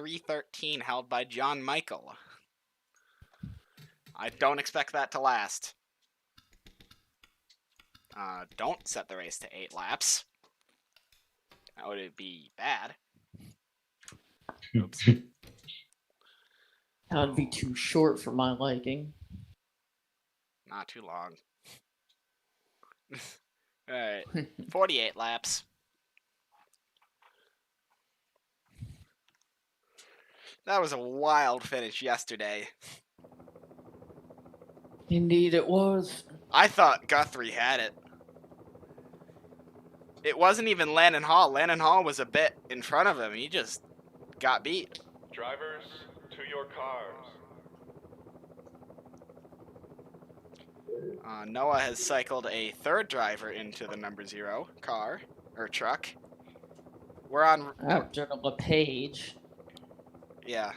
313 held by John Michael. I don't expect that to last. Don't set the race to 8 laps. That would be bad. Oops. That would be too short for my liking. Not too long. Alright, 48 laps. That was a wild finish yesterday. Indeed it was. I thought Guthrie had it. It wasn't even Landon Hall. Landon Hall was a bit in front of him. He just got beat. Drivers, to your cars. Noah has cycled a third driver into the number 0 car, or truck. We're on... After LePage. Yeah,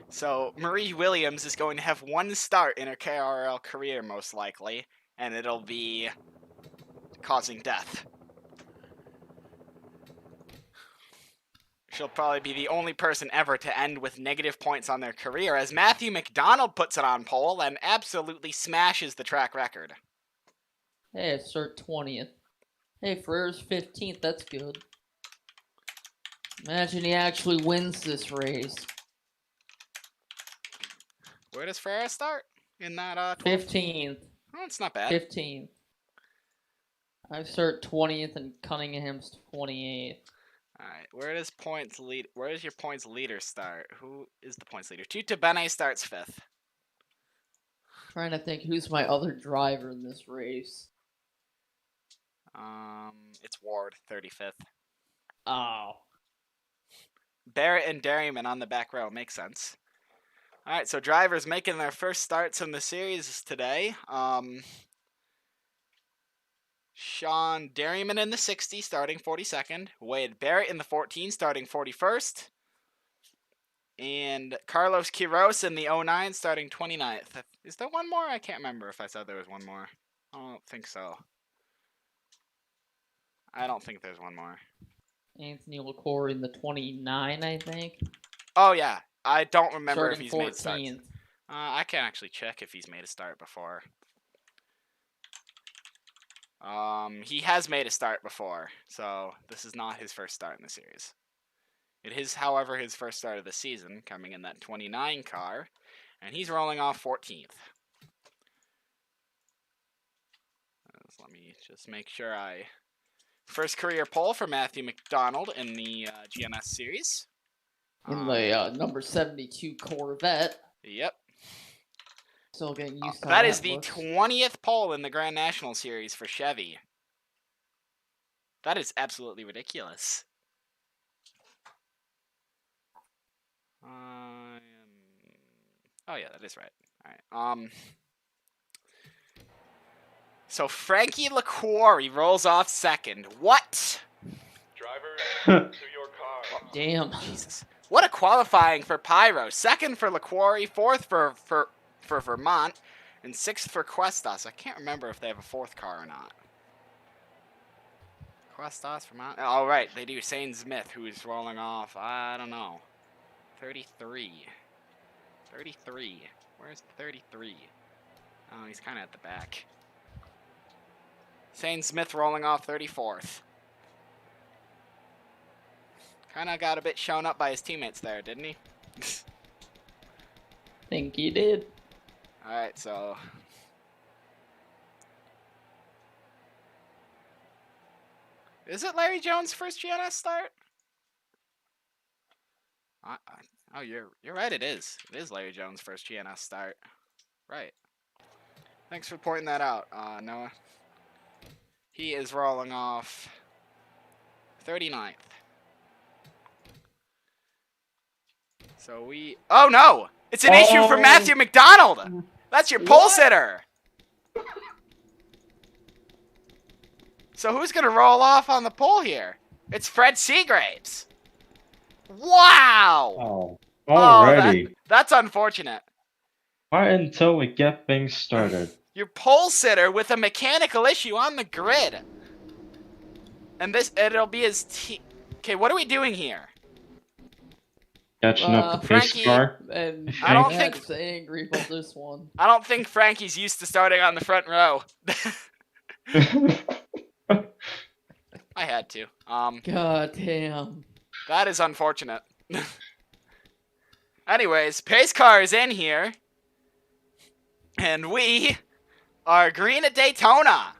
So, Marie Williams is going to have 1 start in her KRL career, most likely, and it'll be causing death. She'll probably be the only person ever to end with negative points on their career, as Matthew McDonald puts it on pole and absolutely smashes the track record. Hey, start 20th. Hey, Ferrer's 15th, that's good. Imagine he actually wins this race. Where does Ferrer start? In that, 15th. Oh, it's not bad. 15th. I start 20th and Cunningham's 28th. Alright, where does your points leader start? Who is the points leader? Tuta Bene starts 5th. Trying to think who's my other driver in this race. It's Ward, 35th. Oh. Barrett and Dairyman on the back row, makes sense. Alright, so drivers making their first starts in the series today. Sean Dairyman in the 60, starting 42nd. Wade Barrett in the 14, starting 41st. And Carlos Quiroz in the 09, starting 29th. Is there one more? I can't remember if I said there was one more. I don't think so. I don't think there's one more. Anthony LaCour in the 29, I think. Oh, yeah. I don't remember if he's 14th. made starts. I can actually check if he's made a start before. He has made a start before, so this is not his first start in the series. It is, however, his first start of the season, coming in that 29 car, and he's rolling off 14th. Let me just make sure I... First career pole for Matthew McDonald in the GNS series. In the number 72 Corvette. Yep. Still getting used to that is the 20th pole in the Grand National Series for Chevy. That is absolutely ridiculous. Oh yeah, that is right. All right. So Frankie LaQuarrie rolls off 2nd. What? Drivers, to your car. Damn. Jesus. What a qualifying for Pyro. 2nd for LaQuarrie, 4th for Vermont, and 6th for Questas. I can't remember if they have a 4th car or not. Questas, Vermont. Oh, right, they do. Shane Smith, who's rolling off, I don't know, 33. 33. Where's 33? Oh, he's kind of at the back. Shane Smith rolling off 34th. Kind of got a bit shown up by his teammates there, didn't he? Think he did. Alright, so... Is it Larry Jones' first GNS start? Oh, you're right, it is. It is Larry Jones' first GNS start. Right. Thanks for pointing that out, Noah. He is rolling off 39th. So we... Oh, no! It's an issue for Matthew McDonald! That's your pole sitter! So who's going to roll off on the pole here? It's Fred Seagraves. Wow! Oh, already. That's unfortunate. Not until we get things started. Your pole sitter with a mechanical issue on the grid. And it'll be his team. Okay, what are we doing here? catching up the pace Frankie, car. And I don't think- Matt's angry about this one. I don't think Frankie's used to starting on the front row. I had to. God damn. That is unfortunate. Anyways, pace car is in here. And we are green at Daytona.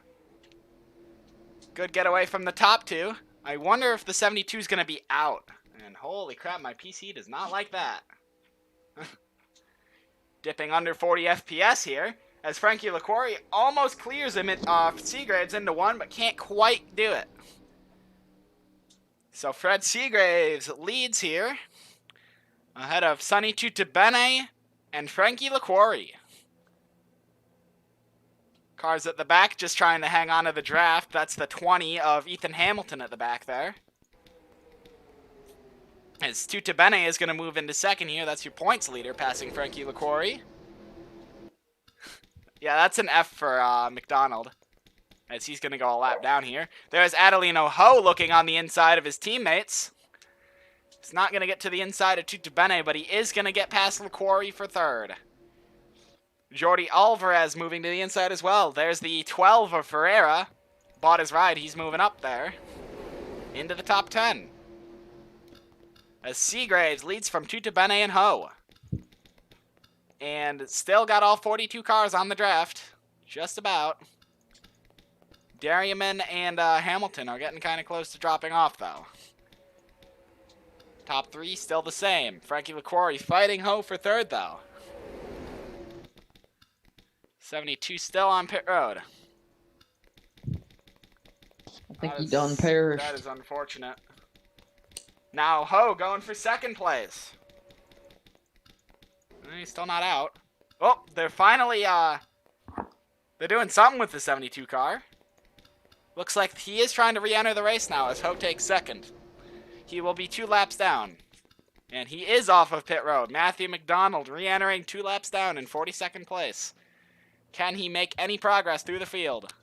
Good getaway from the top two. I wonder if the 72 is going to be out. And holy crap, my PC does not like that. Dipping under 40 FPS here, as Frankie LaQuarrie almost clears him at Seagraves into one, but can't quite do it. So Fred Seagraves leads here, ahead of Sonny Tutabene and Frankie LaQuarrie. Cars at the back just trying to hang on to the draft. That's the 20 of Ethan Hamilton at the back there. As Tutabene is going to move into second here. That's your points leader, passing Frankie LaQuarrie. Yeah, that's an F for McDonald, as he's going to go a lap down here. There's Adelino Ho looking on the inside of his teammates. He's not going to get to the inside of Tutabene, but he is going to get past LaQuarrie for third. Jordi Alvarez moving to the inside as well. There's the 12 of Ferreira. Bought his ride. He's moving up there into the top 10. As Seagraves leads from Tutabene and Ho. And still got all 42 cars on the draft. Just about. Dairyman and Hamilton are getting kind of close to dropping off, though. Top three still the same. Frankie LaQuarrie fighting Ho for third, though. 72 still on pit road. I think he done perished. That is unfortunate. Now Ho going for second place. He's still not out. Oh, they're finally, they're doing something with the 72 car. Looks like he is trying to re-enter the race now as Ho takes second. He will be 2 laps down. And he is off of pit road. Matthew McDonald re-entering 2 laps down in 42nd place. Can he make any progress through the field?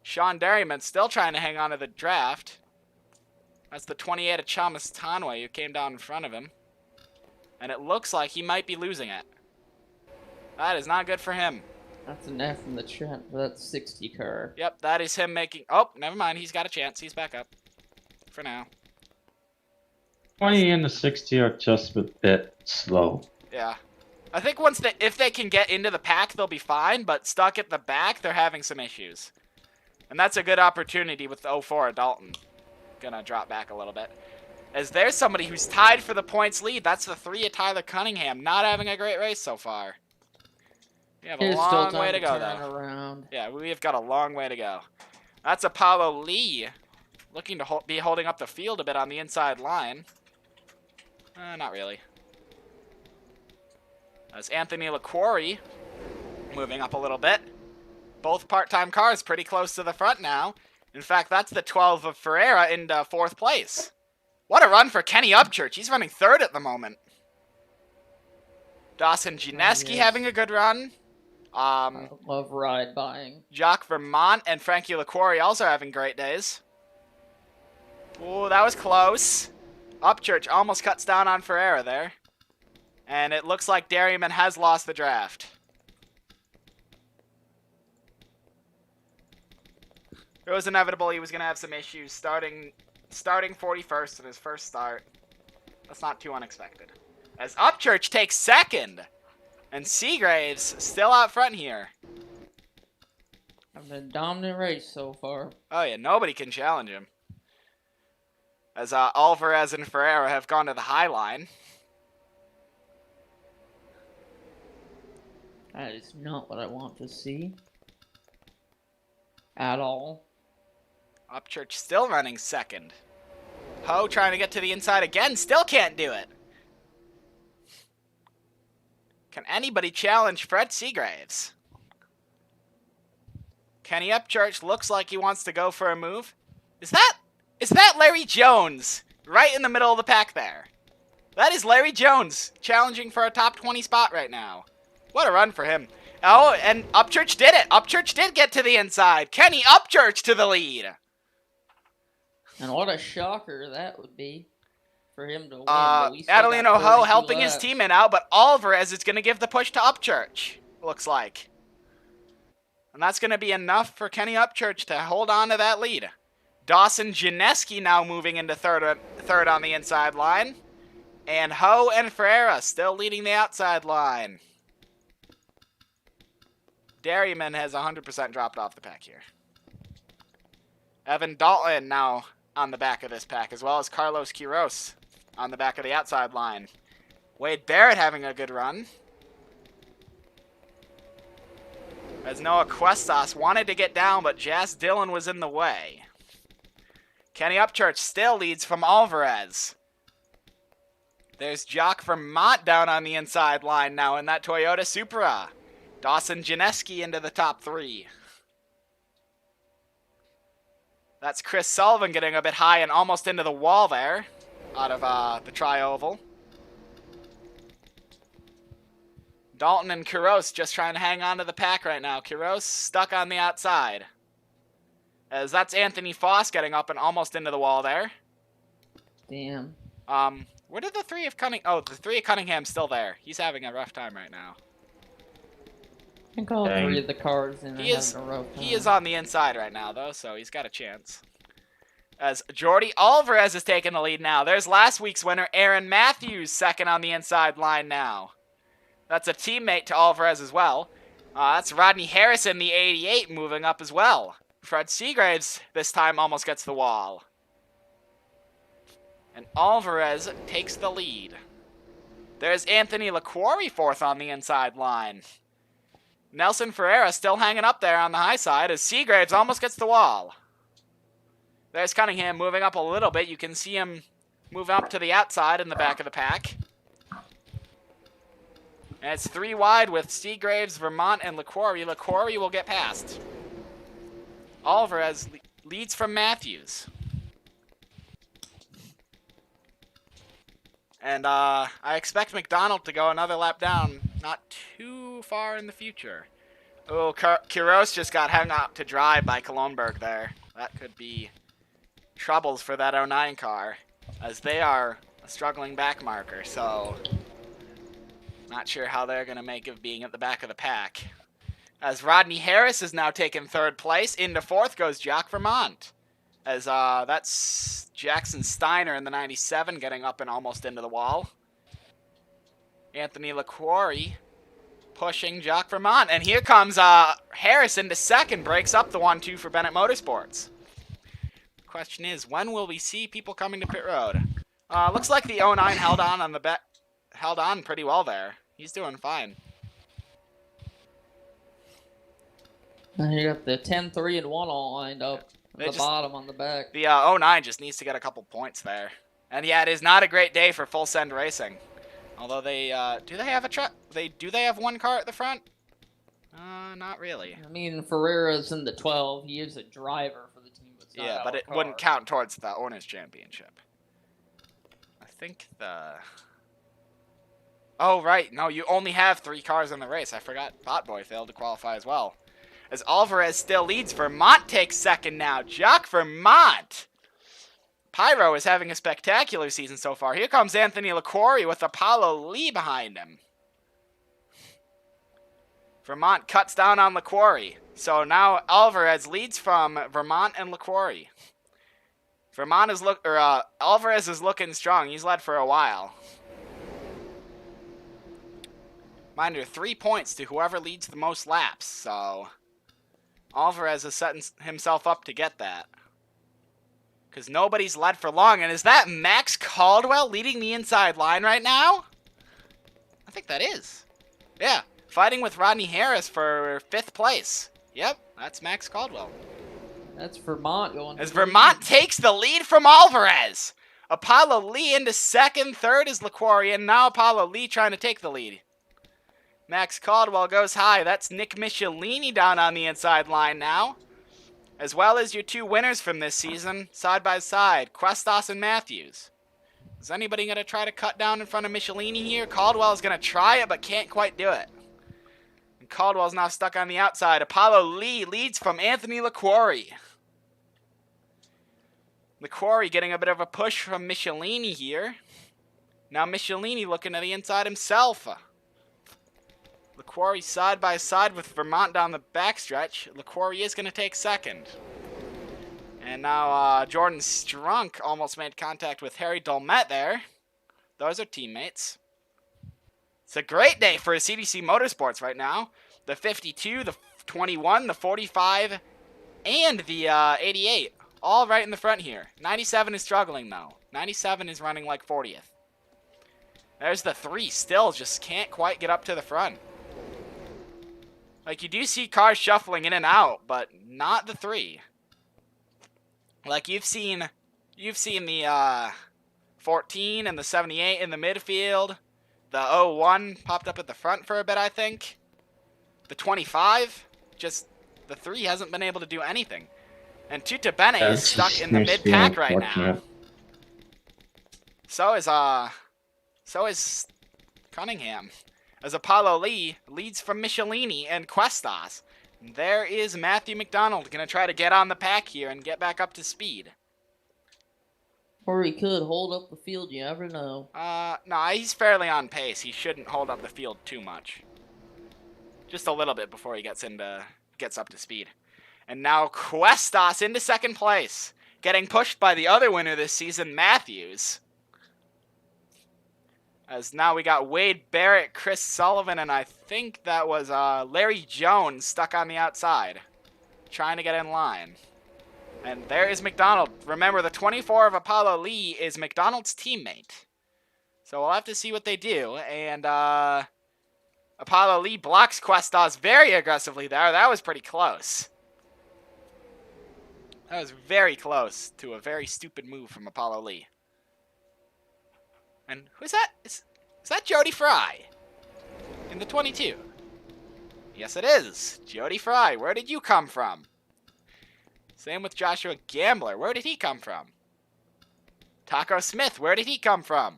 Sean Derryman still trying to hang on to the draft. That's the 28 of Chamas Tanwe who came down in front of him. And it looks like he might be losing it. That is not good for him. That's an F from the chat for that 60 car. Yep, that is him making... Oh, never mind. He's got a chance. He's back up. For now. 20 and the 60 are just a bit slow. Yeah. I think if they can get into the pack, they'll be fine. But stuck at the back, they're having some issues. And that's a good opportunity with the 04 Dalton. Gonna drop back a little bit. As there's somebody who's tied for the points lead. That's the 3 of Tyler Cunningham. Not having a great race so far. We have a Here's long still way to time go, turn though. around. Yeah, we have got a long way to go. That's Apollo Lee. Looking to be holding up the field a bit on the inside line. Not really. That's Anthony LaQuarrie. Moving up a little bit. Both part-time cars pretty close to the front now. In fact, that's the 12 of Ferreira in 4th place. What a run for Kenny Upchurch. He's running 3rd at the moment. Dawson Gineski yes. having a good run. I love ride buying. Jacques Vermont and Frankie LaQuarrie also having great days. Ooh, that was close. Upchurch almost cuts down on Ferreira there. And it looks like Dairyman has lost the draft. It was inevitable he was going to have some issues starting 41st in his first start. That's not too unexpected. As Upchurch takes second. And Seagraves still out front here. I've been a dominant race so far. Oh yeah, nobody can challenge him. As Alvarez and Ferreira have gone to the high line. That is not what I want to see. At all. Upchurch still running second. Ho trying to get to the inside again, still can't do it. Can anybody challenge Fred Seagraves? Kenny Upchurch looks like he wants to go for a move. Is that Larry Jones right in the middle of the pack there? That is Larry Jones challenging for a top 20 spot right now. What a run for him. Oh, and Upchurch did it. Upchurch did get to the inside. Kenny Upchurch to the lead. And what a shocker that would be. for him to win. But we still got Adelino Ho 32 helping his laps. teammate out, but Alvarez is going to give the push to Upchurch, looks like. And that's going to be enough for Kenny Upchurch to hold on to that lead. Dawson Janeski now moving into third on the inside line. And Ho and Ferreira still leading the outside line. Dairyman has 100% dropped off the pack here. Evan Dalton now on the back of this pack, as well as Carlos Quiros on the back of the outside line. Wade Barrett having a good run. As Noah Cuestas wanted to get down, but Jas Dillon was in the way. Kenny Upchurch still leads from Alvarez. There's Jock Vermont down on the inside line now in that Toyota Supra. Dawson Janeski into the top 3. That's Chris Sullivan getting a bit high and almost into the wall there out of the tri-oval. Dalton and Quiros just trying to hang on to the pack right now. Quiros stuck on the outside. As that's Anthony Foss getting up and almost into the wall there. Damn. Where did the 3 of Cunningham... Oh, the 3 of Cunningham's still there. He's having a rough time right now. I think all Dang. 3 of the cars in He is, having a rough time. he is on the inside right now, though, so he's got a chance. As Jordi Alvarez is taking the lead now. There's last week's winner, Aaron Matthews, second on the inside line now. That's a teammate to Alvarez as well. That's Rodney Harrison, the 88, moving up as well. Fred Seagraves this time almost gets the wall. And Alvarez takes the lead. There's Anthony LaQuarrie fourth on the inside line. Nelson Ferreira still hanging up there on the high side as Seagraves almost gets the wall. There's Cunningham moving up a little bit. You can see him move up to the outside in the back of the pack. And it's 3 wide with Seagraves, Vermont, and LaQuarrie. LaQuarrie will get past. Alvarez leads from Matthews. And I expect McDonald to go another lap down, not too far in the future. Oh, Quiros just got hung up to dry by Colomberg there. That could be troubles for that 09 car, as they are a struggling back marker, so not sure how they're going to make of being at the back of the pack. As Rodney Harris is now taking 3rd place, into 4th goes Jock Vermont. As that's Jackson Steiner in the 97 getting up and almost into the wall. Anthony LaQuarrie pushing Jock Vermont. And here comes Harris into 2nd, breaks up the 1-2 for Bennett Motorsports. Question is, when will we see people coming to pit road? Looks like the 09 held on pretty well there. He's doing fine. You got the 10, 3, and 1 all lined up. They At the bottom on the back. The 09 just needs to get a couple points there. And yeah, it is not a great day for Full Send Racing. Although they, do they have a truck? Do they have 1 car at the front? Not really. I mean, Ferreira's in the 12. He is a driver for the team. But it's not Yeah, but our it car. wouldn't count towards the Owners' Championship. I think the... Oh, right. No, you only have 3 cars in the race. I forgot Botboy failed to qualify as well. As Alvarez still leads, Vermont takes 2nd now. Jock Vermont! Pyro is having a spectacular season so far. Here comes Anthony LaQuarrie with Apollo Lee behind him. Vermont cuts down on LaQuarrie. So now Alvarez leads from Vermont and LaQuarrie. Alvarez is looking strong. He's led for a while. Mind you, 3 points to whoever leads the most laps, so Alvarez is setting himself up to get that. Because nobody's led for long. And is that Max Caldwell leading the inside line right now? I think that is. Yeah, fighting with Rodney Harris for 5th place. Yep, that's Max Caldwell. That's Vermont going. As Vermont takes the lead from Alvarez. Apollo Lee into 2nd, 3rd is LaQuarrie, and now Apollo Lee trying to take the lead. Max Caldwell goes high. That's Nick Michelini down on the inside line now. As well as your 2 winners from this season, side by side, Cuestas and Matthews. Is anybody going to try to cut down in front of Michelini here? Caldwell is going to try it, but can't quite do it. And Caldwell's now stuck on the outside. Apollo Lee leads from Anthony LaQuarrie. LaQuarrie getting a bit of a push from Michelini here. Now Michelini looking to the inside himself. LaQuarrie side by side with Vermont down the backstretch. LaQuarrie is going to take second. And now Jordan Strunk almost made contact with Harry Dolmet there. Those are teammates. It's a great day for CDC Motorsports right now. The 52, the 21, the 45, and the 88. All right in the front here. 97 is struggling, though. 97 is running like 40th. There's the 3. Still just can't quite get up to the front. Like, you do see cars shuffling in and out, but not the 3. Like, you've seen the 14 and the 78 in the midfield. The 01 popped up at the front for a bit, I think. The 25, just the 3 hasn't been able to do anything. And Tuta Bene is stuck in the mid-pack right now. So is Cunningham. As Apollo Lee leads from Michelini and Questas. There is Matthew McDonald going to try to get on the pack here and get back up to speed. Or he could hold up the field, you never know. No, he's fairly on pace. He shouldn't hold up the field too much. Just a little bit before he gets up to speed. And now Questas into second place, getting pushed by the other winner this season, Matthews. As now we got Wade Barrett, Chris Sullivan, and I think that was Larry Jones stuck on the outside, trying to get in line. And there is McDonald. Remember, the 24 of Apollo Lee is McDonald's teammate. So we'll have to see what they do. And Apollo Lee blocks Questas very aggressively there. That was pretty close. That was very close to a very stupid move from Apollo Lee. And who's that? Is that Jody Fry? In the 22? Yes, it is. Jody Fry, where did you come from? Same with Joshua Gambler. Where did he come from? Taco Smith, where did he come from?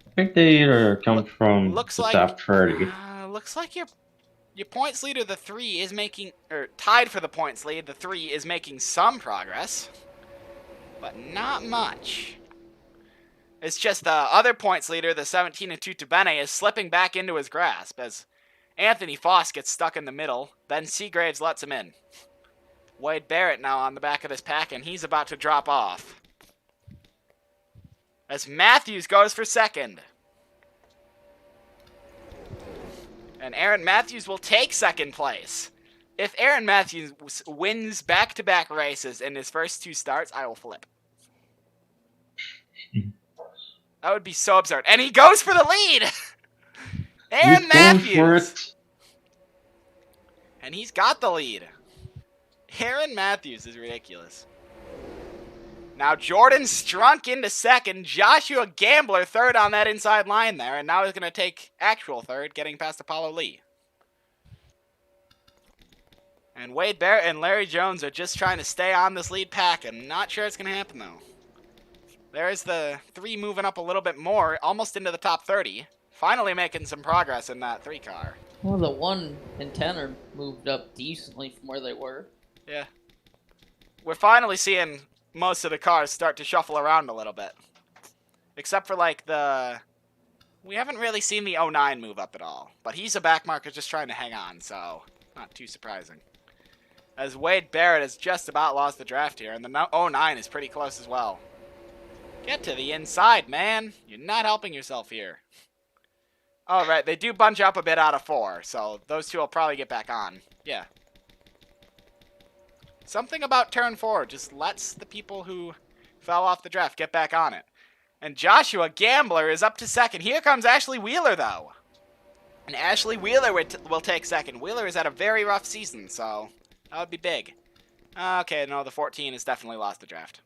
I think they either come from Looks just like after 30. looks like your points leader, the 3, is making, or tied for the points lead. The 3 is making some progress, but not much. It's just the other points leader, the 17 and Tuta Bene, is slipping back into his grasp as Anthony Foss gets stuck in the middle. Then Seagraves lets him in. Wade Barrett now on the back of this pack, and he's about to drop off. As Matthews goes for second. And Aaron Matthews will take second place. If Aaron Matthews wins back-to-back races in his first 2 starts, I will flip. That would be so absurd. And he goes for the lead! Aaron Matthews! And he's got the lead. Aaron Matthews is ridiculous. Now Jordan Strunk into second. Joshua Gambler third on that inside line there. And now he's going to take actual third, getting past Apollo Lee. And Wade Barrett and Larry Jones are just trying to stay on this lead pack. I'm not sure it's going to happen, though. There's the 3 moving up a little bit more, almost into the top 30. Finally making some progress in that 3 car. Well, the 1 and 10 are moved up decently from where they were. Yeah. We're finally seeing most of the cars start to shuffle around a little bit. Except for, like, we haven't really seen the 09 move up at all. But he's a backmarker just trying to hang on, so not too surprising. As Wade Barrett has just about lost the draft here, and the 09 is pretty close as well. Get to the inside, man. You're not helping yourself here. All right, they do bunch up a bit out of 4, so those 2 will probably get back on. Yeah. Something about turn 4 just lets the people who fell off the draft get back on it. And Joshua Gambler is up to second. Here comes Ashley Wheeler, though. And Ashley Wheeler will take second. Wheeler has had a very rough season, so that would be big. Okay, no, the 14 has definitely lost the draft.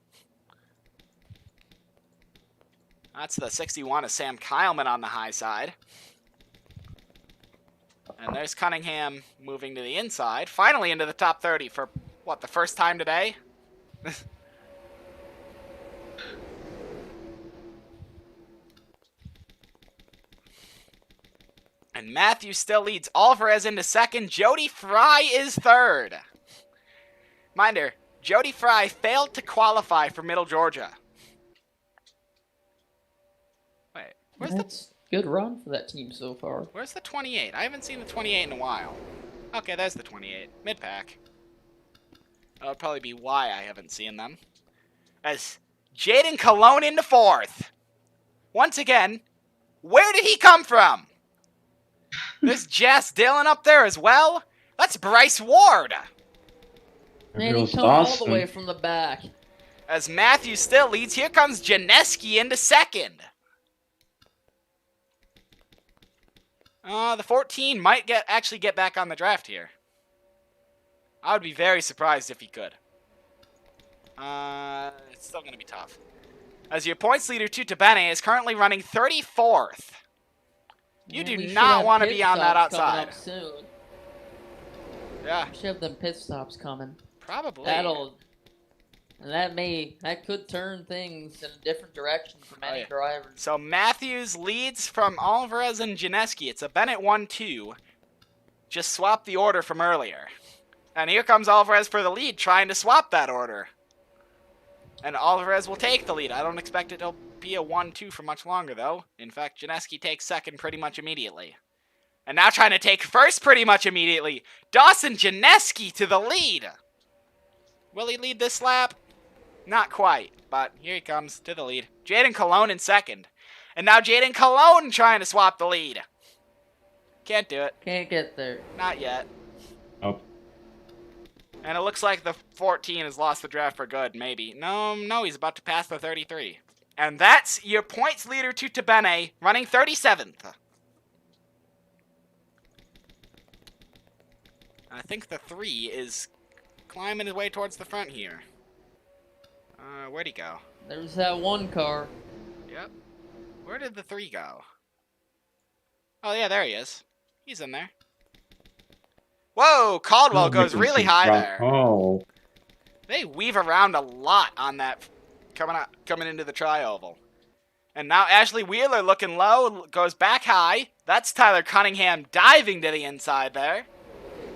That's the 61 of Sam Kyleman on the high side. And there's Cunningham moving to the inside. Finally into the top 30 for, what, the first time today? And Matthews still leads. Alvarez into second. Jody Fry is third. Reminder, Jody Fry failed to qualify for Middle Georgia. Wait, where's That's good run for that team so far. Where's the 28? I haven't seen the 28 in a while. Okay, there's the 28. Mid-pack. That would probably be why I haven't seen them. As Jaden Cologne into 4th. Once again, where did he come from? There's Jess Dillon up there as well. That's Bryce Ward. Man, It he was come all the Austin. way from the back. As Matthew still leads, here comes Janeski into 2nd. The 14 might actually get back on the draft here. I would be very surprised if he could. It's still going to be tough. As your points leader, Tutabene, is currently running 34th. You Man, we do should not have want to pit be on that stops coming outside. up soon. Yeah, We should have them pit stops coming. probably. That could turn things in a different direction for many yeah. drivers. So Matthews leads from Alvarez and Janeski. It's a Bennett 1-2. Just swap the order from earlier. And here comes Alvarez for the lead, trying to swap that order. And Alvarez will take the lead. I don't expect it to be a 1-2 for much longer, though. In fact, Janeski takes 2nd pretty much immediately. And now trying to take 1st pretty much immediately. Dawson Janeski to the lead. Will he lead this lap? Not quite, but here he comes to the lead. Jaden Cologne in 2nd. And now Jaden Cologne trying to swap the lead. Can't do it. Can't get there. Not yet. Oh, And it looks like the 14 has lost the draft for good, maybe. No, he's about to pass the 33. And that's your points leader to Tabene, running 37th. I think the 3 is climbing his way towards the front here. Where'd he go? There's that one car. Yep. Where did the 3 go? Oh, yeah, there he is. He's in there. Whoa, Caldwell goes really high there. Oh, They weave around a lot on that coming into the tri-oval. And now Ashley Wheeler looking low, goes back high. That's Tyler Cunningham diving to the inside there.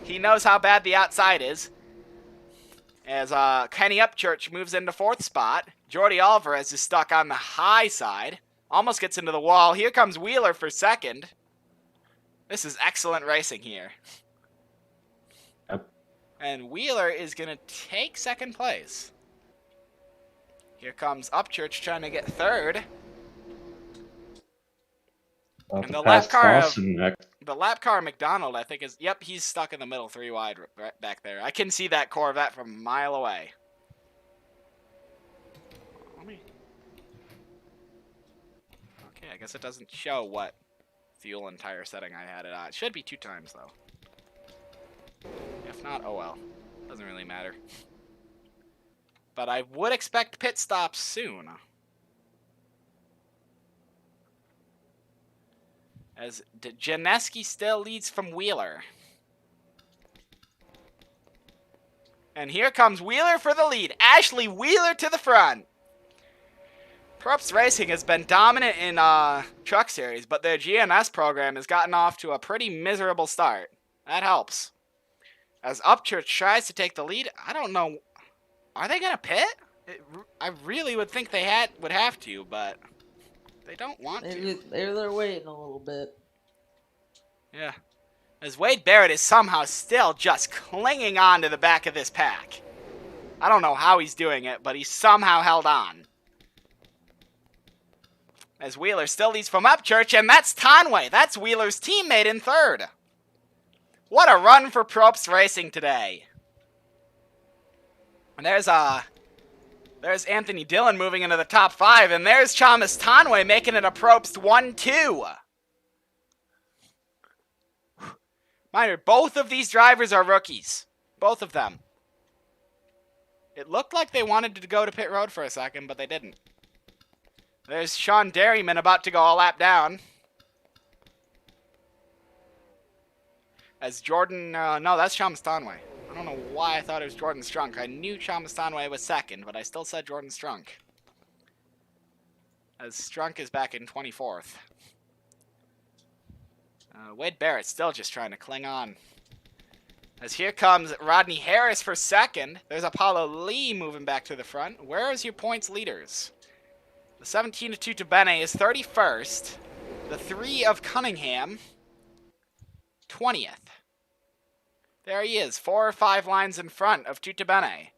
He knows how bad the outside is. As Kenny Upchurch moves into 4th spot. Jordy Alvarez is stuck on the high side. Almost gets into the wall. Here comes Wheeler for 2nd. This is excellent racing here. Yep. And Wheeler is going to take 2nd place. Here comes Upchurch trying to get 3rd. about And to the pass lap car of- Dawson next. The lap car McDonald, I think, is... Yep, he's stuck in the middle 3 wide right back there. I can see that Corvette from a mile away. Let me... Okay, I guess it doesn't show what fuel and tire setting I had it on. It should be 2 times, though. If not, oh well. Doesn't really matter. But I would expect pit stops soon. As Janeski still leads from Wheeler. And here comes Wheeler for the lead. Ashley Wheeler to the front. Probst Racing has been dominant in Truck Series, but their GNS program has gotten off to a pretty miserable start. That helps. As Upchurch tries to take the lead, I don't know. Are they going to pit? I really would think they would have to, but they don't want to. They're waiting a little bit. Yeah. As Wade Barrett is somehow still just clinging on to the back of this pack. I don't know how he's doing it, but he's somehow held on. As Wheeler still leads from Upchurch, and that's Conway. That's Wheeler's teammate in 3rd. What a run for Probst Racing today. And there's Anthony Dillon moving into the top 5, and there's Thomas Conway making it a Probst 1-2. Mind you, both of these drivers are rookies. Both of them. It looked like they wanted to go to pit road for a second, but they didn't. There's Sean Derryman about to go a lap down. As Jordan... no, that's Thomas Conway. I don't know why I thought it was Jordan Strunk. I knew Thomas Conway was 2nd, but I still said Jordan Strunk. As Strunk is back in 24th. Wade Barrett still just trying to cling on. As here comes Rodney Harris for 2nd. There's Apollo Lee moving back to the front. Where is your points leaders? The 17 of Tuta Bene is 31st. The 3 of Cunningham, 20th. There he is, 4 or 5 lines in front of Tuta Bene.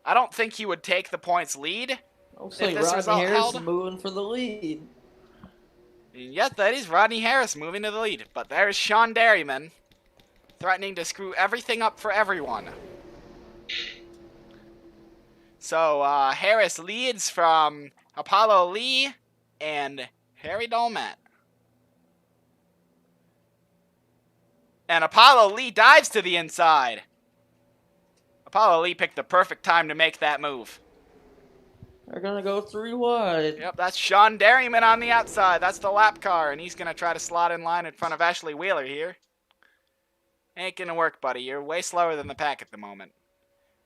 I don't think he would take the points lead. Looks If like this Rodney result Harris held- moving for the lead. And yes, that is Rodney Harris moving to the lead. But there's Sean Derryman, threatening to screw everything up for everyone. So, Harris leads from Apollo Lee and Harry Dolmet. And Apollo Lee dives to the inside. Apollo Lee picked the perfect time to make that move. They're gonna go 3 wide. Yep, that's Sean Derryman on the outside. That's the lap car, and he's going to try to slot in line in front of Ashley Wheeler here. Ain't going to work, buddy. You're way slower than the pack at the moment.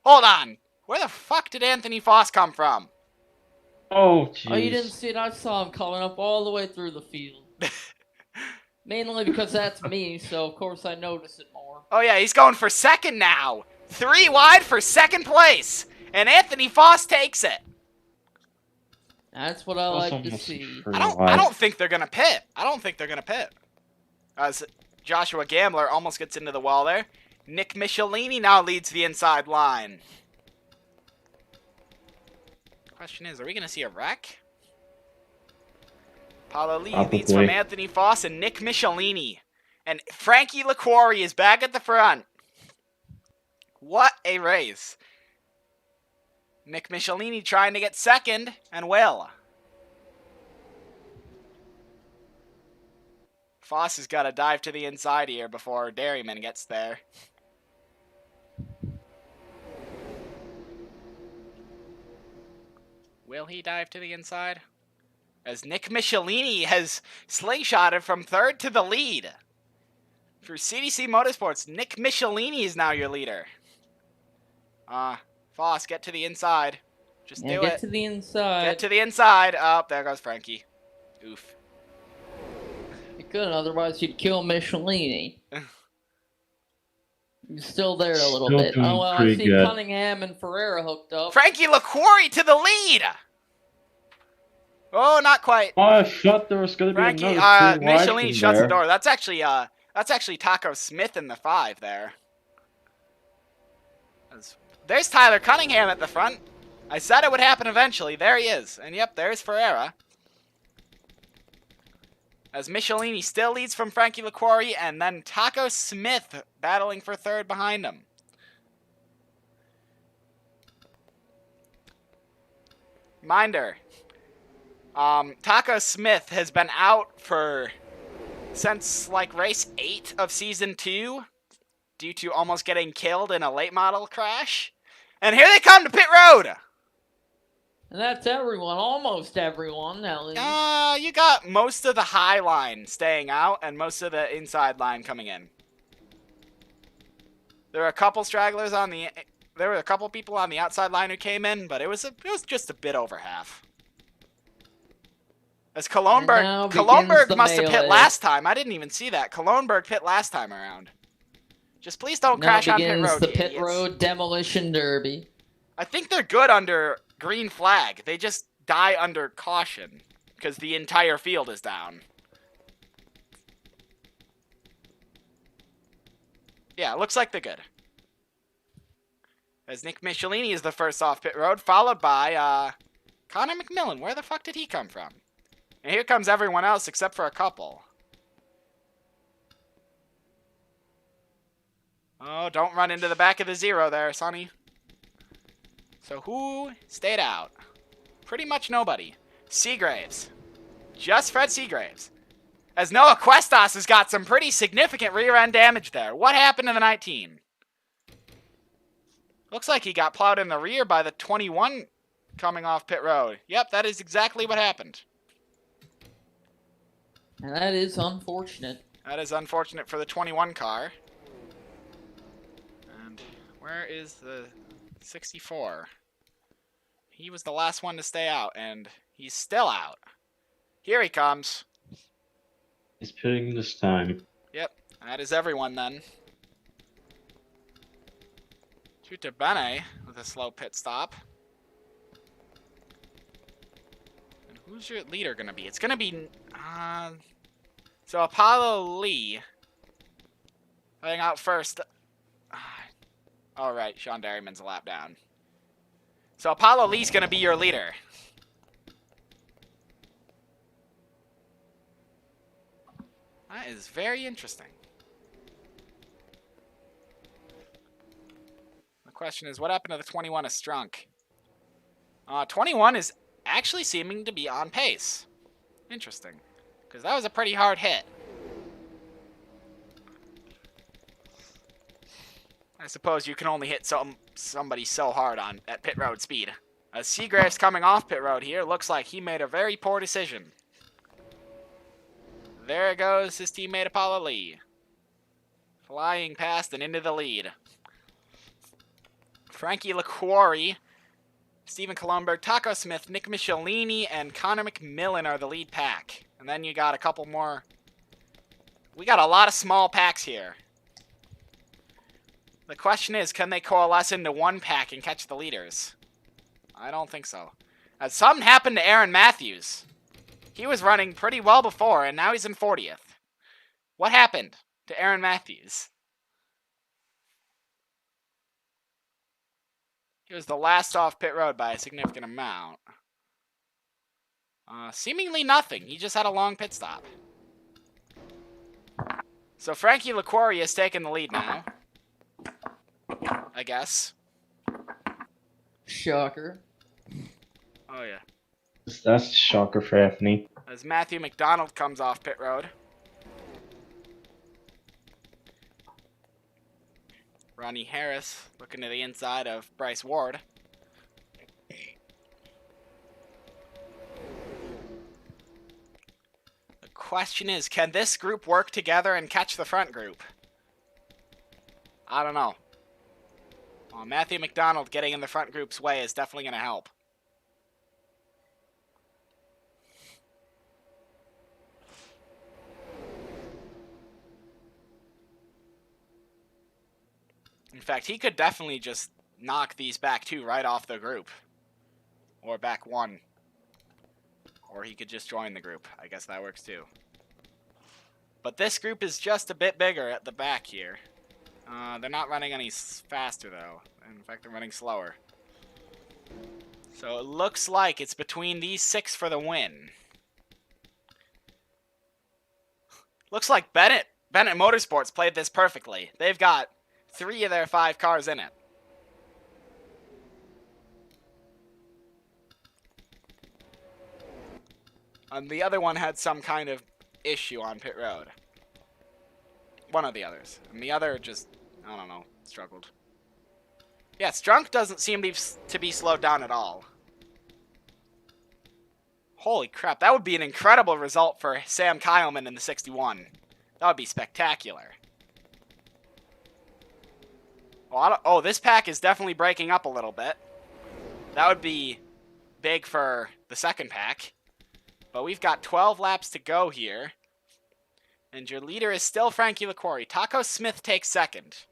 Hold on. Where the fuck did Anthony Foss come from? Oh, jeez. Oh, you didn't see it? I saw him coming up all the way through the field. Mainly because that's me, so of course I notice it more. Oh, yeah, he's going for second now. 3 wide for second place. And Anthony Foss takes it. That's what I That's like to almost see. pretty I wide. don't think they're gonna pit. As Joshua Gambler almost gets into the wall there. Nick Michelini now leads the inside line. Question is, are we gonna see a wreck? Paulo Lee leads from Probably. Anthony Foss and Nick Michelini. And Frankie LaQuarrie is back at the front. What a race. Nick Michelini trying to get second, and will. Foss has got to dive to the inside here before Derryman gets there. Will he dive to the inside? As Nick Michelini has slingshotted from third to the lead. For CDC Motorsports, Nick Michelini is now your leader. Foss, get to the inside. Just do Get it. to the inside. Get to the inside. Oh, there goes Frankie. Oof. You couldn't, otherwise you'd kill Michelini. He's still there a little Still bit. doing Oh, well, I pretty see good. Cunningham and Ferreira hooked up. Frankie LaQuarrie to the lead. Oh, not quite. Oh, I thought there was going to be Frankie, another 3 wide Michelini from shuts there. the door. That's actually Taco Smith in the 5 there. There's Tyler Cunningham at the front. I said it would happen eventually. There he is. And yep, there's Ferreira. As Michelini still leads from Frankie LaQuarrie, and then Taco Smith battling for third behind him. Reminder, Taco Smith has been out since like race 8 of season 2 due to almost getting killed in a late model crash. And here they come to pit road. And that's everyone, almost everyone, at least. You got most of the high line staying out and most of the inside line coming in. There were a couple stragglers there were a couple people on the outside line who came in, but it was just a bit over half. As Colomberg must have pit last time. I didn't even see that. Colomberg pit last time around. Just please don't crash on pit road. The you pit idiots. road demolition derby. I think they're good under green flag. They just die under caution because the entire field is down. Yeah, looks like they're good. As Nick Michelini is the first off pit road, followed by Connor McMillan. Where the fuck did he come from? And here comes everyone else except for a couple. Oh, don't run into the back of the 0 there, Sonny. So who stayed out? Pretty much nobody. Seagraves. Just Fred Seagraves. As Noah Questas has got some pretty significant rear end damage there. What happened to the 19? Looks like he got plowed in the rear by the 21 coming off pit road. Yep, that is exactly what happened. And that is unfortunate. That is unfortunate for the 21 car. And where is the 64? He was the last one to stay out, and he's still out. Here he comes. He's pitting this time. Yep, that is everyone then. Tuta Bene with a slow pit stop. Who's your leader gonna be? It's gonna be so Apollo Lee. Heading out first. All right, Sean Derryman's a lap down. So Apollo Lee's gonna be your leader. That is very interesting. The question is, what happened to the 21 of Strunk? 21 is actually seeming to be on pace. Interesting. Because that was a pretty hard hit. I suppose you can only hit somebody so hard at pit road speed. As Seagrave's coming off pit road here, looks like he made a very poor decision. There goes his teammate Apollo Lee. Flying past and into the lead. Frankie LaQuarrie, Stephen Colomberg, Taco Smith, Nick Michelini, and Connor McMillan are the lead pack. And then you got a couple more. We got a lot of small packs here. The question is, can they coalesce into one pack and catch the leaders? I don't think so. Something happened to Aaron Matthews. He was running pretty well before, and now he's in 40th. What happened to Aaron Matthews? He was the last off pit road by a significant amount. Seemingly nothing. He just had a long pit stop. So Frankie LaQuarrie has taken the lead now. I guess. Shocker. Oh, yeah. That's a shocker for Anthony. As Matthew McDonald comes off pit road. Ronnie Harris looking to the inside of Bryce Ward. The question is, can this group work together and catch the front group? I don't know. Well, Matthew McDonald getting in the front group's way is definitely going to help. In fact, he could definitely just knock these back two right off the group. Or back one. Or he could just join the group. I guess that works too. But this group is just a bit bigger at the back here. They're not running any faster, though. In fact, they're running slower. So it looks like it's between these 6 for the win. Looks like Bennett Motorsports played this perfectly. They've got 3 of their 5 cars in it. And the other one had some kind of issue on pit road. One of the others. And the other just, I don't know, struggled. Yeah, Strunk doesn't seem to be slowed down at all. Holy crap, that would be an incredible result for Sam Kyleman in the 61. That would be spectacular. Oh, this pack is definitely breaking up a little bit. That would be big for the second pack. But we've got 12 laps to go here. And your leader is still Frankie LaQuarrie. Taco Smith takes second.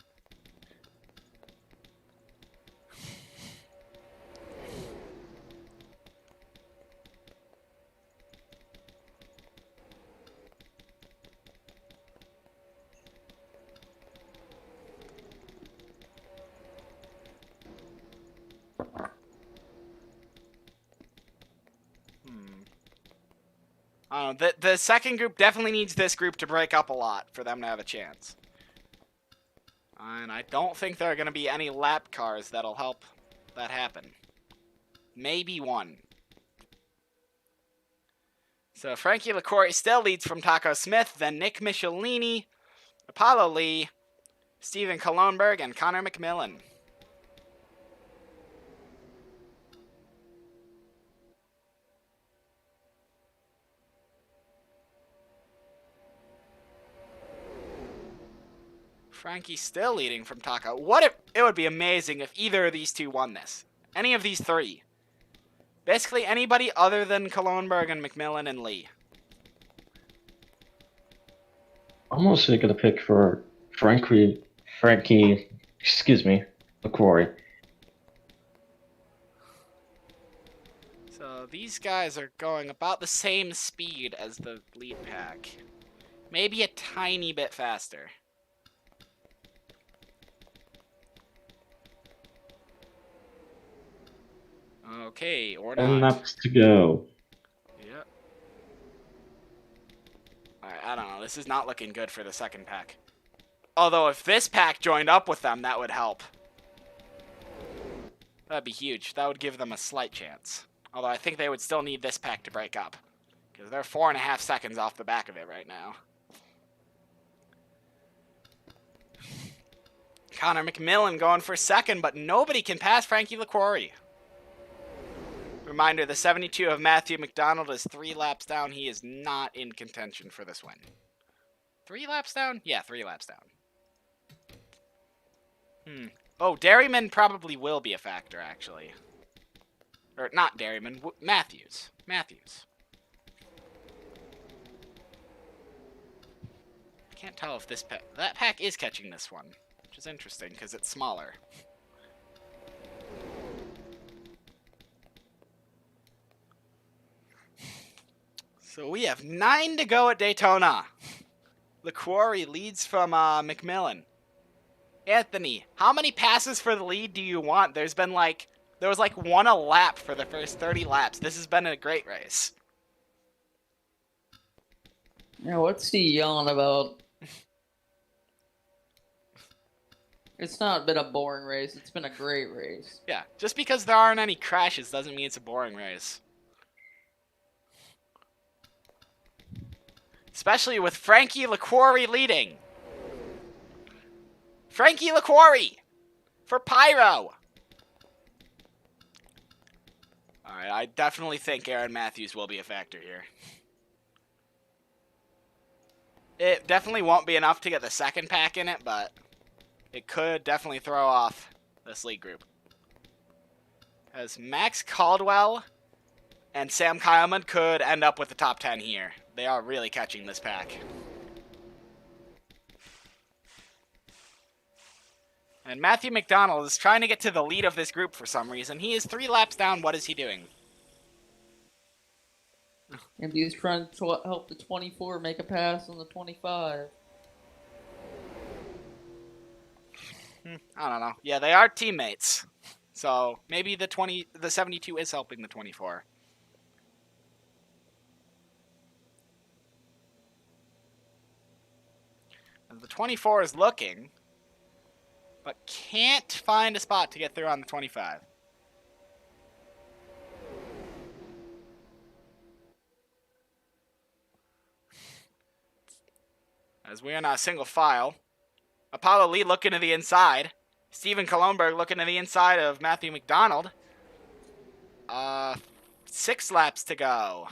The second group definitely needs this group to break up a lot for them to have a chance. And I don't think there are going to be any lap cars that'll help that happen. Maybe one. So Frankie LaQuarrie still leads from Taco Smith, then Nick Michelini, Apollo Lee, Stephen Colomberg, and Connor McMillan. Frankie's still leading from Taco. It would be amazing if either of these two won this. Any of these 3. Basically anybody other than Colomberg and McMillan and Lee. I'm mostly gonna pick for Frankie, LaQuarrie. So these guys are going about the same speed as the lead pack. Maybe a tiny bit faster. Okay, or 10 not. laps to go. Yep. Alright, I don't know. This is not looking good for the second pack. Although if this pack joined up with them, that would help. That'd be huge. That would give them a slight chance. Although I think they would still need this pack to break up. Because they're 4.5 seconds off the back of it right now. Connor McMillan going for second, but nobody can pass Frankie LaQuarrie. Reminder, the 72 of Matthew McDonald is 3 laps down. He is not in contention for this win. 3 laps down? Yeah, 3 laps down. Oh, Dairyman probably will be a factor, actually. Or, not Dairyman, Matthews. Matthews. Can't tell if this pack... That pack is catching this one, which is interesting, because it's smaller. So we have 9 to go at Daytona. LaQuarrie leads from McMillan. Anthony, how many passes for the lead do you want? There was like 1 a lap for the first 30 laps. This has been a great race. Yeah, what's he yelling about? It's not been a boring race. It's been a great race. Yeah, just because there aren't any crashes doesn't mean it's a boring race. Especially with Frankie LaQuarrie leading. Frankie LaQuarrie for Pyro. Alright, I definitely think Aaron Matthews will be a factor here. It definitely won't be enough to get the second pack in it, but it could definitely throw off this lead group. As Max Caldwell and Sam Kyleman could end up with the top 10 here. They are really catching this pack. And Matthew McDonald is trying to get to the lead of this group for some reason. He is 3 laps down. What is he doing? And he's trying to help the 24 make a pass on the 25. I don't know. Yeah, they are teammates. So maybe the 72 is helping the 24. The 24 is looking, but can't find a spot to get through on the 25. As we are not single file, Apollo Lee looking to the inside. Stephen Kolonberg looking to the inside of Matthew McDonald. 6 laps to go.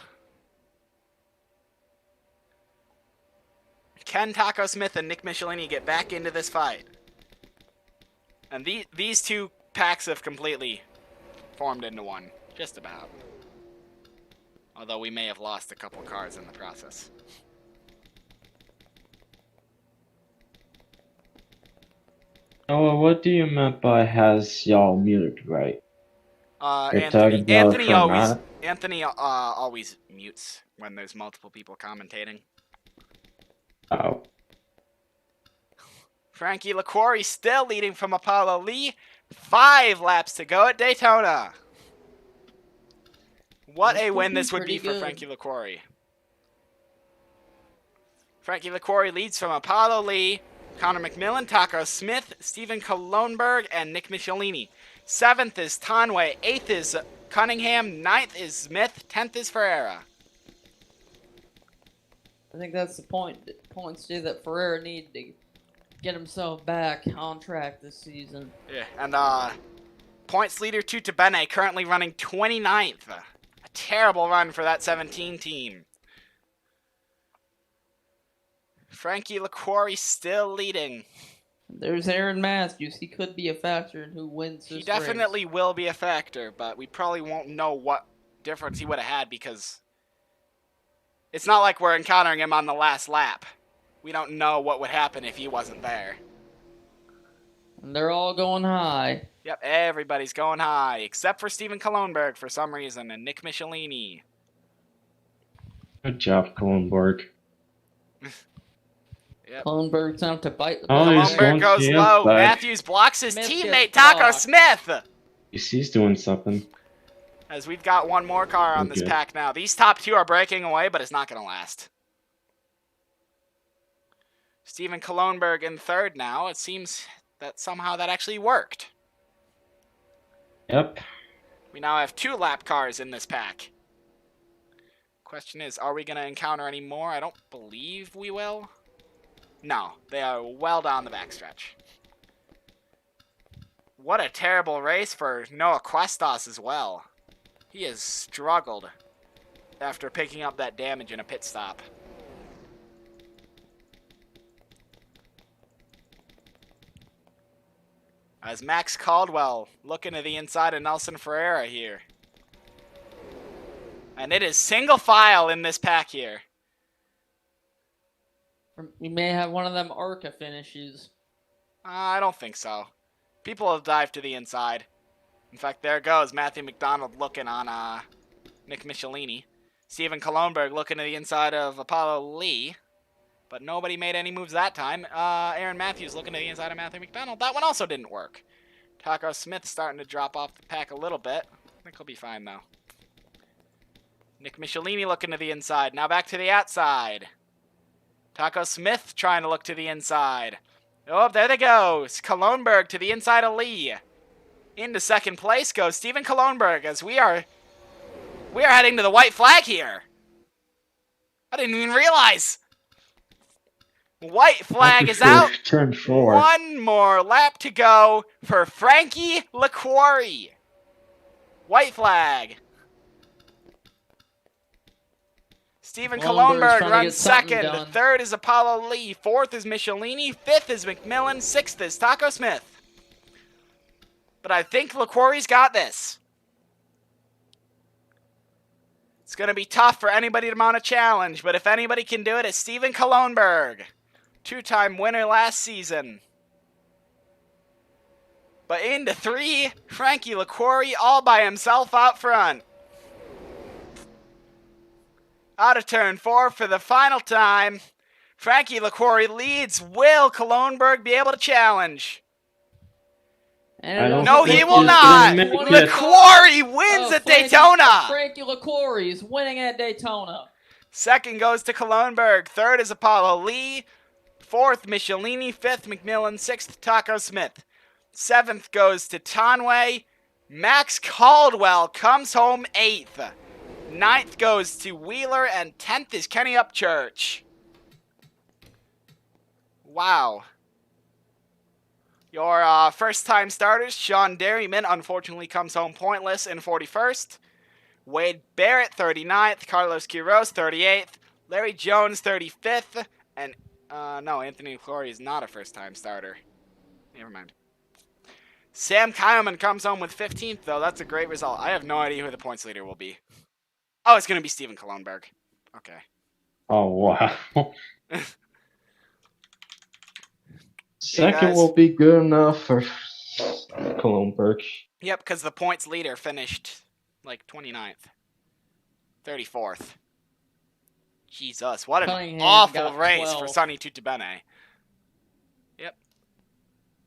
Ken Taco Smith and Nick Michelini get back into this fight. And these two packs have completely formed into one. Just about. Although we may have lost a couple cars in the process. Oh, what do you mean by has y'all muted, right? You're talking Anthony about Anthony always mutes when there's multiple people commentating. Oh. Frankie LaQuarrie still leading from Apollo Lee. 5 laps to go at Daytona. What a win this would be for Frankie LaQuarrie. Frankie LaQuarrie leads from Apollo Lee, Connor McMillan, Taco Smith, Stephen Kolonberg, and Nick Michelini. 7th is Tonway, 8th is Cunningham, 9th is Smith, 10th is Ferreira. I think that's the point. Points to that Ferreira need to get himself back on track this season. Yeah, and points leader to Bene currently running 29th. A terrible run for that 17 team. Frankie LaQuarrie still leading. There's Aaron Matthews. He could be a factor in who wins this race. He definitely will be a factor, but we probably won't know what difference he would have had because it's not like we're encountering him on the last lap. We don't know what would happen if he wasn't there. And they're all going high. Yep, everybody's going high, except for Steven Kalonberg for some reason, and Nick Michelini. Good job, Kallenborg. Yep. Kallenberg's out to bite the Oh, bullet. he's Kalonberg going goes to the low. outside. Matthews blocks his Smith teammate, gets Taco blocked. Smith. He's doing something. As we've got one more car on this Okay. pack now. These top two are breaking away, but it's not going to last. Steven Kalonberg in third now. It seems that somehow that actually worked. Yep. We now have 2 lap cars in this pack. Question is, are we going to encounter any more? I don't believe we will. No, they are well down the backstretch. What a terrible race for Noah Questos as well. He has struggled after picking up that damage in a pit stop. As Max Caldwell looking to the inside of Nelson Ferreira here. And it is single file in this pack here. We may have one of them ARCA finishes. I don't think so. People have dived to the inside. In fact, there goes Matthew McDonald looking on Nick Michelini. Steven Kalonberg looking to the inside of Apollo Lee. But nobody made any moves that time. Aaron Matthews looking to the inside of Matthew McDonald. That one also didn't work. Taco Smith starting to drop off the pack a little bit. I think he'll be fine, though. Nick Michelini looking to the inside. Now back to the outside. Taco Smith trying to look to the inside. Oh, there they go. Kalonberg to the inside of Lee. Into second place goes Steven Kalonberg as we are heading to the white flag here. I didn't even realize. White flag is out. Turn 4. One more lap to go for Frankie LaQuarrie. White flag. Steven Kallenberg's Kalonberg trying to runs get something second. done. Third is Apollo Lee. Fourth is Michelini. Fifth is McMillan. Sixth is Taco Smith. But I think LaQuarrie's got this. It's going to be tough for anybody to mount a challenge, but if anybody can do it, it's Steven Kalonberg. 2-time winner last season. But into 3, Frankie LaQuarrie all by himself out front. Out of turn 4 for the final time. Frankie LaQuarrie leads. Will Kalonberg be able to challenge? No, he will not. LaQuarrie wins at Daytona. Frankie LaQuarrie is winning at Daytona. Second goes to Kalonberg. Third is Apollo Lee. Fourth, Michelini. Fifth, McMillan. Sixth, Taco Smith. Seventh goes to Tonway. Max Caldwell comes home 8th. Ninth goes to Wheeler. And 10th is Kenny Upchurch. Wow. Your first-time starters, Sean Derryman, unfortunately comes home pointless in 41st. Wade Barrett, 39th. Carlos Quiroz, 38th. Larry Jones, 35th. And, no, Anthony LaQuarrie is not a first-time starter. Never mind. Sam Kyleman comes home with 15th, though. That's a great result. I have no idea who the points leader will be. Oh, it's going to be Steven Kalonberg. Okay. Oh, wow. Second guys. will be good enough for Kallenberg. Yep, because the points leader finished, like, 29th. 34th. Jesus, what an Cunningham awful got race 12. for Sonny Tutabene.